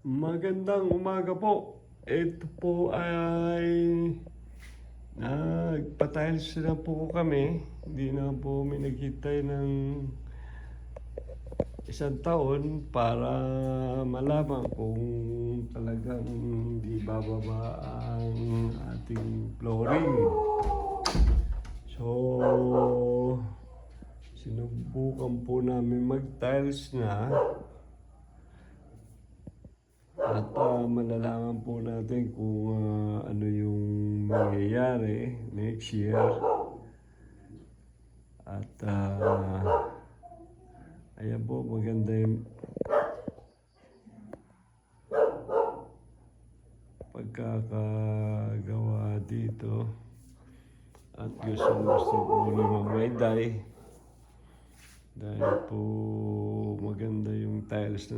Magandang umaga po. Ito po ay nagpa-tiles na po kami. Hindi na po kami naghintay ng isang taon para malaman kung talagang hindi bababa ang ating flooring. So, sinubukan po namin mag-tiles na. At malalaman po natin kung ano yung mangyayari next year. At ayan po, maganda yung pagkakagawa dito. At gusto po naman may dye. Dahil po maganda yung tiles na